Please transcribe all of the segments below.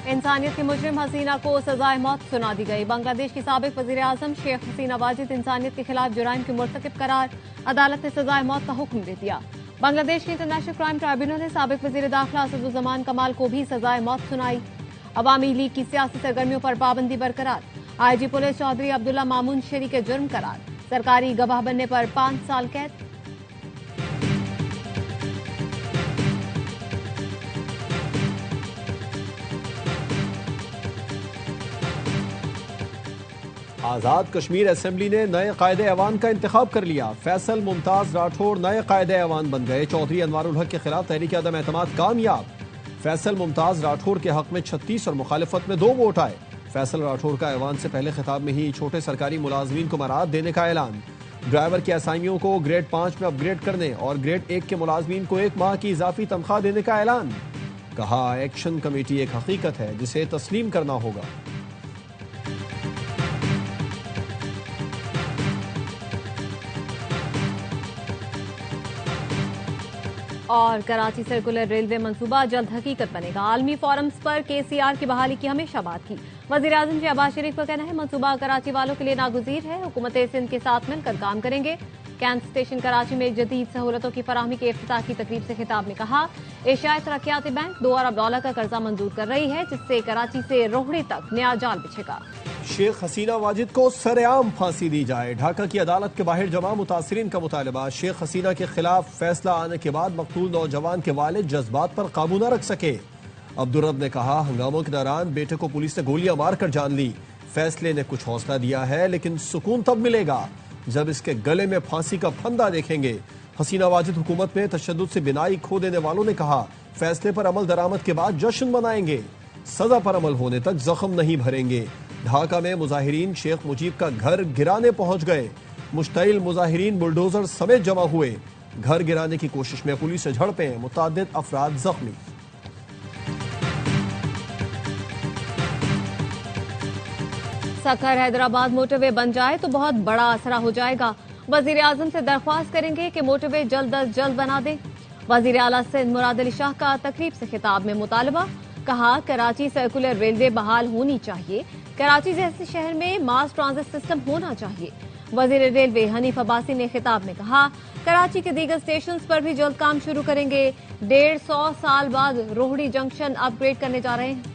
इंसानियत की मुजरिम हसीना को सजाए मौत सुना दी गई। बांग्लादेश की साबिक वजीर आजम शेख हसीना वाजिद इंसानियत के खिलाफ जुराइम के मुर्तकिब करार, अदालत ने सजाए मौत का हुक्म दे दिया। बांग्लादेश की इंटरनेशनल क्राइम ट्राइब्यूनल ने साबिक वजीर दाखिला असदुज्जमान कमाल को भी सजाए मौत सुनाई। अवामी लीग की सियासी सरगर्मियों पर पाबंदी बरकरार। आईजी पुलिस चौधरी अब्दुल्ला मामून शरी के जुर्म करार। सरकारी गवाह बनने पर 5 साल कैद। आजाद कश्मीर असेंबली ने नए कायदे ऐवान का इंतखाब कर लिया। फैसल मुमताज राठौर नए कायदे ऐवान बन गए। चौधरी अनवारुल हक के खिलाफ तहरीक अदम एतमाद कामयाब। फैसल मुमताज राठौर के हक में 36 और मुखालिफत में 2 वोट आए। फैसल राठौर का ऐवान से पहले खिताब में ही छोटे सरकारी मुलाजमीन को मराहत देने का ऐलान। ड्राइवर की असाइमियों को ग्रेड 5 में अपग्रेड करने और ग्रेड 1 के मुलाजमीन को 1 माह की इजाफी तनख्वाह देने का ऐलान। कहा, एक्शन कमेटी एक हकीकत है जिसे तस्लीम करना होगा। और कराची सर्कुलर रेलवे मंसूबा जल्द हकीकत बनेगा। आलमी फोरम्स पर KCR की बहाली की हमेशा बात की। वजीर आजम शहबाज शरीफ का कहना है मंसूबा कराची वालों के लिए नागुज़ीर है। हुकूमत सिंध के साथ मिलकर काम करेंगे। कैंट स्टेशन कराची में जदीद सहूलतों की फराहमी के इफ्तिताह की तकरीब से खिताब में कहा, एशियाई तरक्याती बैंक $2 अरब का कर्जा मंजूर कर रही है, जिससे कराची से रोहड़ी तक नया जाल बिछेगा। शेख हसीना वाजिद को सरेआम फांसी दी जाए। ढाका की अदालत के बाहर जमा मुतासरीन का मुतालबा। शेख हसीना के खिलाफ फैसला आने के बाद मकतूल नौजवान के वालिद जज्बात पर काबू न रख सके। अब्दुर्रब ने कहा, हंगामों के दौरान बेटे को पुलिस ने गोलियां मारकर जान ली। फैसले ने कुछ हौसला दिया है, लेकिन सुकून तब मिलेगा जब इसके गले में फांसी का फंदा देखेंगे। हसीना वाजिद हुकूमत में तशद्दुद से बिनाई खो देने वालों ने कहा, फैसले पर अमल दरामद के बाद जश्न मनाएंगे। सजा पर अमल होने तक जख्म नहीं भरेंगे। ढाका में मुजाहिरीन शेख मुजीब का घर गिराने पहुंच गए। मुश्तइल मुजाहिरीन बुलडोजर समेत जमा हुए। घर गिराने की कोशिश में पुलिस से झड़पें, मुतअद्दिद अफराद जख्मी। सखर हैदराबाद मोटरवे बन जाए तो बहुत बड़ा असरा हो जाएगा। वजीर आजम से दरख्वास्त करेंगे कि मोटरवे जल्द अज जल्द बना दें। वजीर आला सिंध मुराद अली शाह का तकरीब से खिताब में मुतालबा। कहा, कराची सर्कुलर रेलवे बहाल होनी चाहिए। कराची जैसे शहर में मास ट्रांजिट सिस्टम होना चाहिए। वजीर रेलवे हनीफ अब्बासी ने खिताब में कहा, कराची के दीगर स्टेशन पर भी जल्द काम शुरू करेंगे। 150 साल बाद रोहड़ी जंक्शन अपग्रेड करने जा रहे हैं।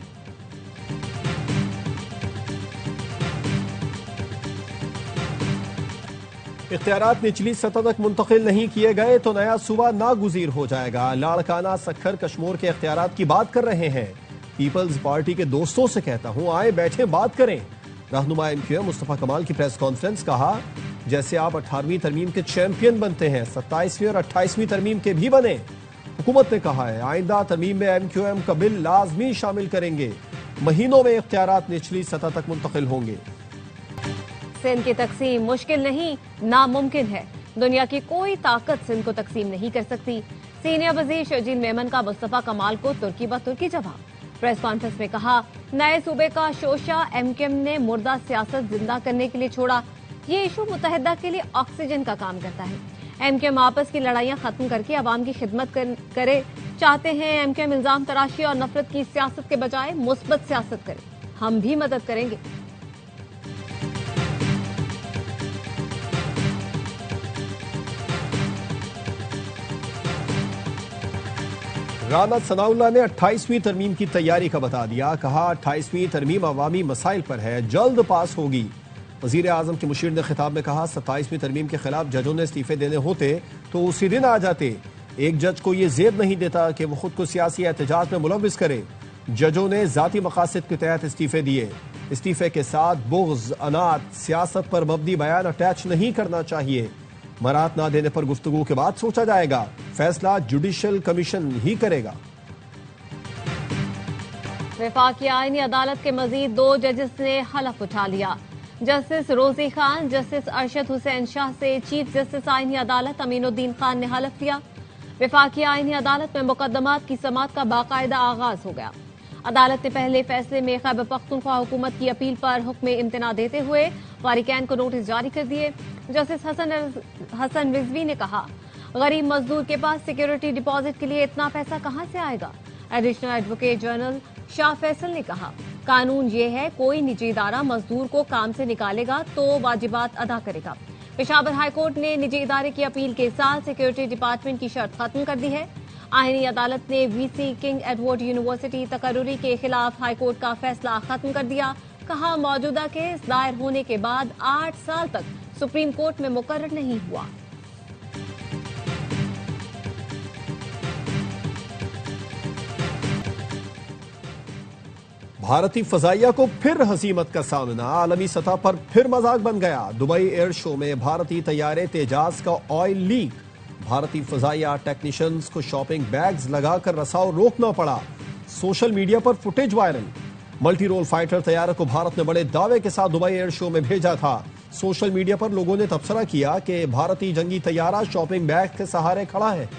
इख्तियारात निचली सतह तक मुंतकिल नहीं किए गए तो नया सूबा नागुज़ीर हो जाएगा। लाड़काना सखर कश्मीर के इख्तियारात की बात कर रहे हैं। पीपल्स पार्टी के दोस्तों से कहता हूं, आए बैठे बात करें। रहनुमा MQM मुस्तफा कमाल की प्रेस कॉन्फ्रेंस। कहा, जैसे आप 18वीं तरमीम के चैंपियन बनते हैं, 27वीं और 28वीं तरमीम के भी बने। हुकूमत ने कहा है, आइंदा तरमीम में MQM का बिल लाजमी शामिल करेंगे। महीनों में इख्तियारात निचली सतह तक मुंतकिल होंगे। सिंध की तकसीम मुश्किल नहीं, नामुमकिन है। दुनिया की कोई ताकत सिंध को तकसीम नहीं कर सकती। सीनियर वजीर शर्जील मेमन का मुस्तफा कमाल को तुर्की ब तुर्की जवाब। प्रेस कॉन्फ्रेंस में कहा, नए सूबे का शोशा MQM ने मुर्दा सियासत जिंदा करने के लिए छोड़ा। ये इशू मुत्तहिदा के लिए ऑक्सीजन का काम करता है। MQM आपस की लड़ाइयां खत्म करके अवाम की खिदमत करे चाहते हैं। MQM इल्जाम तराशी और नफरत की सियासत के बजाय मुस्बत सियासत करे। हम भी मदद करेंगे। राना सनाउल्लाह ने 28वीं तरमीम की तैयारी का बता दिया। कहा, 28वीं तरमीम अवामी मसाइल पर है, जल्द पास होगी। वजीर आजम के मुशीर ने खिताब में कहा, 27वीं तरमीम के खिलाफ जजों ने इस्तीफे देने होते तो उसी दिन आ जाते। एक जज को यह जेब नहीं देता कि वो खुद को सियासी एहतजाज में मुलविस करे। जजों ने जाती मकासद के तहत इस्तीफे दिए। इस्तीफे के साथ बुग़्ज़, अनात, सियासत पर मबनी बयान अटैच नहीं करना चाहिए। मराहत ना देने पर गुफ्तगू के बाद सोचा जाएगा। फैसला जुडिशल कमीशन ही करेगा। वफाकी आईनी अदालत के मजीद 2 जजेस ने हलफ उठा लिया। जस्टिस रोजी खान, जस्टिस अरशद हुसैन शाह से चीफ जस्टिस आईनी अदालत अमीनुद्दीन खान ने हलफ लिया। वफाकी आईनी अदालत में मुकदमात की समाअत का बाकायदा आगाज हो गया। अदालत ने पहले फैसले में खैबर पख्तूनख्वा हुकूमत की अपील पर हुक्म इम्तना देते हुए वारिकैन को नोटिस जारी कर दिए। जस्टिस हसन रिजवी ने कहा, गरीब मजदूर के पास सिक्योरिटी डिपॉजिट के लिए इतना पैसा कहां से आएगा। Additional advocate general Shah Faisal ने कहा, कानून ये है, कोई निजी इदारा मजदूर को काम से निकालेगा तो वाजिबात अदा करेगा। पेशावर हाईकोर्ट ने निजी इदारे की अपील के साथ सिक्योरिटी डिपार्टमेंट की शर्त खत्म कर दी है। आईनी अदालत ने वीसी किंग एडवर्ड यूनिवर्सिटी तकर्रुरी के खिलाफ हाईकोर्ट का फैसला खत्म कर दिया। कहा, मौजूदा केस दायर होने के बाद 8 साल तक सुप्रीम कोर्ट में मुकर्रर नहीं हुआ। भारतीय फजाइया को फिर हसीमत का सामना, आलमी सतह पर फिर मजाक बन गया। दुबई एयर शो में भारतीय तैयारे तेजाज का ऑयल लीक। भारतीय फजाइया टेक्नीशियंस को शॉपिंग बैग्स लगाकर रसाव रोकना पड़ा। सोशल मीडिया पर footage viral. Multi role fighter तैयारे को भारत ने बड़े दावे के साथ दुबई एयर शो में भेजा था। सोशल मीडिया पर लोगों ने तबसरा किया कि भारतीय जंगी तैयारा शॉपिंग बैग के सहारे खड़ा है।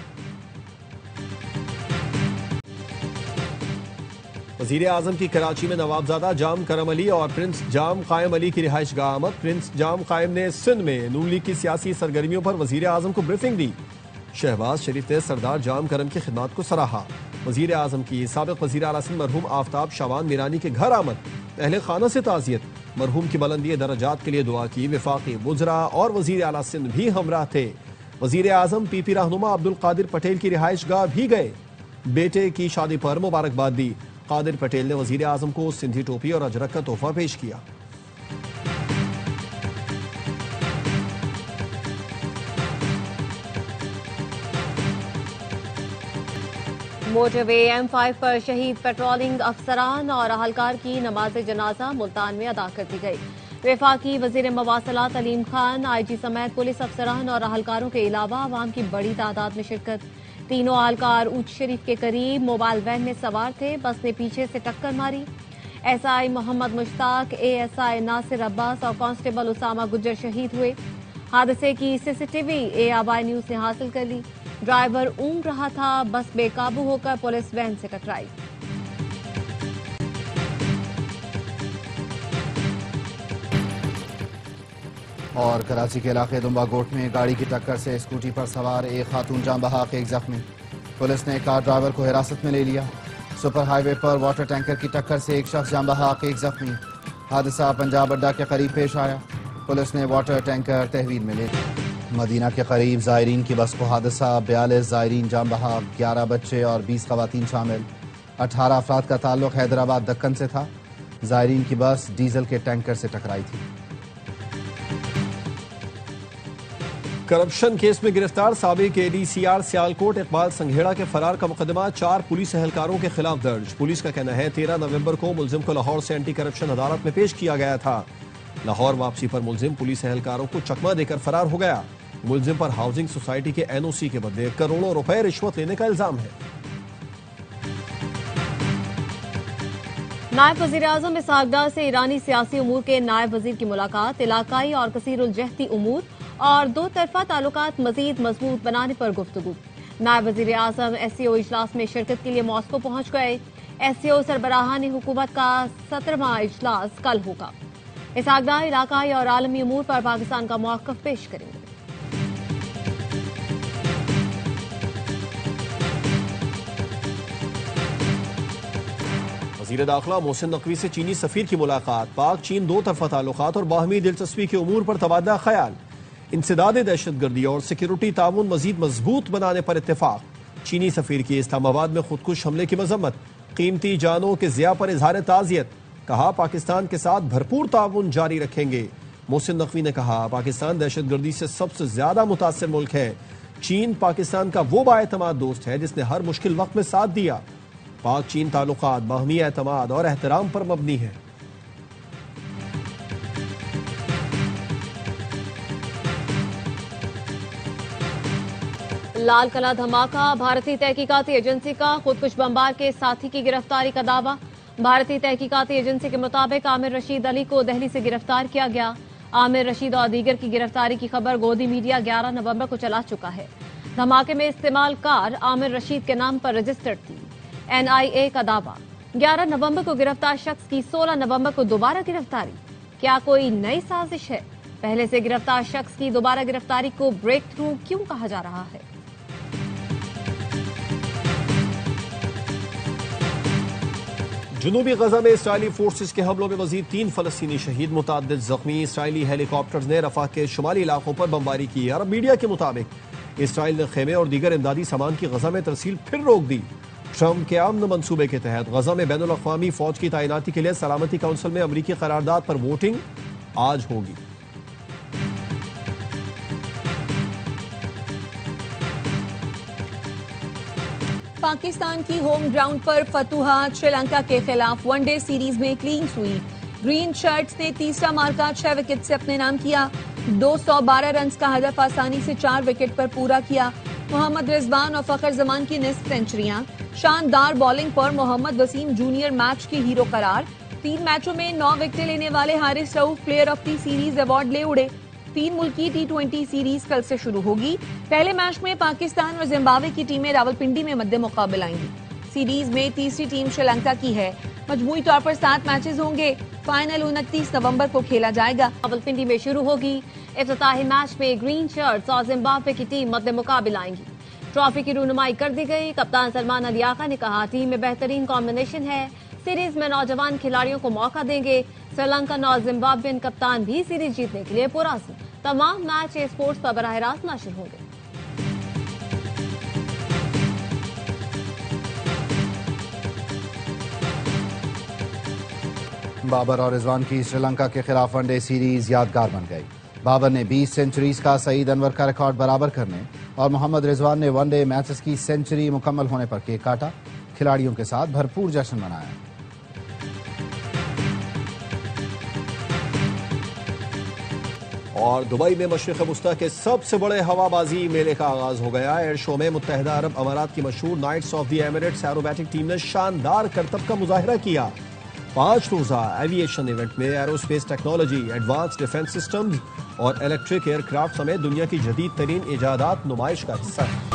वजीर आजम की कराची में नवाबजादा जाम करम अली और प्रिंस जाम कायम अली की रिहाइश गाह आमद। प्रिंस जाम कायम ने सिंध में नून लीग की सियासी सरगर्मियों पर वजीर आजम को ब्रीफिंग दी। शहबाज शरीफ ने सरदार जाम करम की खिदमत को सराहा। वजीर आजम की साबिक वजीर आला सिंध मरहूम आफ्ताब शाबान मीरानी के घर आमद। अहले खाना से ताजियत, मरहूम की बुलंदी दर्जात के लिए दुआ की। वफाकी वुज़रा और वजीर आला सिंध भी हमराह थे। वजीर आजम पीपी रहनुमा अब्दुल कादिर पटेल की रिहाइश गाह भी गए। बेटे की शादी पर मुबारकबाद दी। कादिर पटेल ने वजीर आजम को सिंधी टोपी और अजरक का तोहफा पेश किया। मोटरवे M5 पर शहीद पेट्रोलिंग अफसरान और अहलकार की नमाज जनाजा मुल्तान में अदा कर दी गई। वफाकी वजीर मवासलात अलीम खान, IG समेत पुलिस अफसरान और अहलकारों के अलावा अवाम की बड़ी तादाद में शिरकत। तीनों अहलकार ऊंच शरीफ के करीब मोबाइल वैन में सवार थे। बस ने पीछे से टक्कर मारी। SI मोहम्मद मुश्ताक, ASI नासिर अब्बास और कांस्टेबल उसामा गुज्जर शहीद हुए। हादसे की CCTV ARY न्यूज ने हासिल कर ली। ड्राइवर ऊँग रहा था, बस बेकाबू होकर पुलिस वैन से टकराई। और कराची के इलाके दुम्बागोट में गाड़ी की टक्कर से स्कूटी पर सवार एक खातून जान बहाक, एक जख्मी। पुलिस ने कार ड्राइवर को हिरासत में ले लिया। सुपर हाईवे पर वाटर टैंकर की टक्कर से एक शख्स जान बहाक, एक जख्मी। हादसा पंजाब अड्डा के करीब पेश आया। पुलिस ने वाटर टैंकर तहवील में ले लिया। मदीना के करीब जायरीन की बस को हादसा, 42 जायरीन जान बहाक, 11 बच्चे और 20 खवातीन शामिल। 18 अफराद का ताल्लुक हैदराबाद दक्कन से था। जायरीन की बस डीजल के टैंकर से टकराई थी। करप्शन केस में गिरफ्तार साबिक ADCR सियालकोट इकबाल संघेड़ा के फरार का मुकदमा 4 पुलिस एहलकारों के खिलाफ दर्ज। पुलिस का कहना है 13 नवंबर को मुलजिम को लाहौर से एंटी करप्शन अदालत में पेश किया गया था। लाहौर वापसी पर मुलजिम पुलिस एहलकारों को चकमा देकर फरार हो गया। मुलजिम पर हाउसिंग सोसाइटी के NOC के बदले करोड़ों रुपए रिश्वत लेने का इल्जाम है। नायब वजीर आजम इसहाक डार से ईरानी सियासी उमूर के नायब वजीर की मुलाकात। इलाकाई और कसीरुल जहती उमूर और दो तरफा ताल्लुकात मजीद मजबूत बनाने पर गुफ्तगू। नायब वजीर आजम SCO इजलास में शिरकत के लिए मॉस्को पहुंच गए। SCO सरबराहानी हुकूमत का 17वां इजलास कल होगा। इसहाक डार इलाकाई और आलमी उमूर पर पाकिस्तान का मौक़िफ़ पेश करेंगे। वज़ीर दाखिला मोहसिन नकवी से चीनी सफीर की मुलाकात। पाक चीन दो तरफा ताल्लुकात और बाहमी दिलचस्पी के उमूर पर तबादला ख्याल। इंसदाद दहशतगर्दी और सिक्योरिटी ताउन मजीद मजबूत बनाने पर इत्तेफाक। चीनी सफीर की इस्लामाबाद में खुदकुश हमले की मजम्मत। कीमती जानों के ज़िया पर इजहार ताज़ियत। कहा, पाकिस्तान के साथ भरपूर ताउन जारी रखेंगे। मोहसिन नकवी ने कहा, पाकिस्तान दहशतगर्दी से सबसे ज्यादा मुतासिर मुल्क है। चीन पाकिस्तान का वो बाएतमाद दोस्त है जिसने हर मुश्किल वक्त में साथ दिया। पाक चीन ताल्लुकात बाहमी एतमाद और एहतराम पर मबनी है। लाल कला धमाका। भारतीय तहकीकाती एजेंसी का खुदकुश बमबार के साथी की गिरफ्तारी का दावा। भारतीय तहकीकाती एजेंसी के मुताबिक आमिर रशीद अली को दिल्ली से गिरफ्तार किया गया। आमिर रशीद और दीगर की गिरफ्तारी की खबर गोदी मीडिया 11 नवंबर को चला चुका है। धमाके में इस्तेमाल कार आमिर रशीद के नाम पर रजिस्टर्ड थी। NIA का दावा, 11 नवंबर को गिरफ्तार शख्स की 16 नवंबर को दोबारा गिरफ्तारी। क्या कोई नई साजिश है? पहले से गिरफ्तार शख्स की दोबारा गिरफ्तारी को ब्रेक थ्रू क्यों कहा जा रहा है? जनूबी गजा में इसराइली फोर्सेस के हमलों में मजीद 3 फलस्तीनी शहीद, मुतअद्दिद जख्मी। इसराइली हेलीकॉप्टर्स ने रफा के शुमाली इलाकों पर बमबारी की। अरब मीडिया के मुताबिक इसराइल ने खेमे और दीगर इमदादी सामान की गजा में तरसील फिर रोक दी। ट्रंप के अमन मंसूबे के तहत गजा में बैनुल अक़वामी फौज की तैनाती के लिए सलामती काउंसिल में अमरीकी करारदाद पर वोटिंग आज होगी। पाकिस्तान की होम ग्राउंड पर फतूहात, श्रीलंका के खिलाफ वनडे सीरीज में क्लीन स्वीप। ग्रीन शर्ट्स ने तीसरा मार्का 6 विकेट से अपने नाम किया। 212 रन का हदफ आसानी से 4 विकेट पर पूरा किया। मोहम्मद रिजवान और फखर जमान की निस्फ सेंचुरियां। शानदार बॉलिंग पर मोहम्मद वसीम जूनियर मैच के हीरो करार। 3 मैचों में 9 विकेट लेने वाले Haris Rauf player of the series award ले उड़े। 3 मुल्की T20 सीरीज कल से शुरू होगी। पहले मैच में पाकिस्तान और जिम्बाब्वे की टीमें रावलपिंडी में मद्दे मुकाबला आएंगी। सीरीज में तीसरी टीम श्रीलंका की है। मजमूई तौर पर 7 मैचेस होंगे। फाइनल 29 नवंबर को खेला जाएगा। रावलपिंडी में शुरू होगी। इफ्तिताही मैच में ग्रीन शर्ट्स और जिम्बाब्वे की टीम मद्दे मुकाबला आएंगी। ट्रॉफी की रूनुमाई कर दी गई। कप्तान सलमान अली आका ने कहा, टीम में बेहतरीन कॉम्बिनेशन है। सीरीज में नौजवान खिलाड़ियों को मौका देंगे। श्रीलंकन और जिम्बाब्वेन कप्तान भी सीरीज जीतने के लिए पुरअज़्म। तमाम मैच स्पोर्ट्स पर बराह रास्त नशर होंगे। बाबर और रिजवान की श्रीलंका के खिलाफ वनडे सीरीज यादगार बन गई। बाबर ने 20 सेंचुरीज का सईद अनवर का रिकॉर्ड बराबर करने और मोहम्मद रिजवान ने वनडे मैचेस की सेंचुरी मुकम्मल होने पर केक काटा। खिलाड़ियों के साथ भरपूर जश्न मनाया। और दुबई में मशरिक़ वुस्ता के सबसे बड़े हवाबाजी मेले का आगाज हो गया। एयर शो में मुत्तहिदा अरब अमारात की मशहूर Knights of the Emirates aerobatic team ने शानदार करतब का मुजाहिरा किया। 5 रोजा एविएशन इवेंट में aerospace technology, advance defence systems और इलेक्ट्रिक एयरक्राफ्ट समेत दुनिया की जदीद तरीन इजादात नुमाइश का हिस्सा है।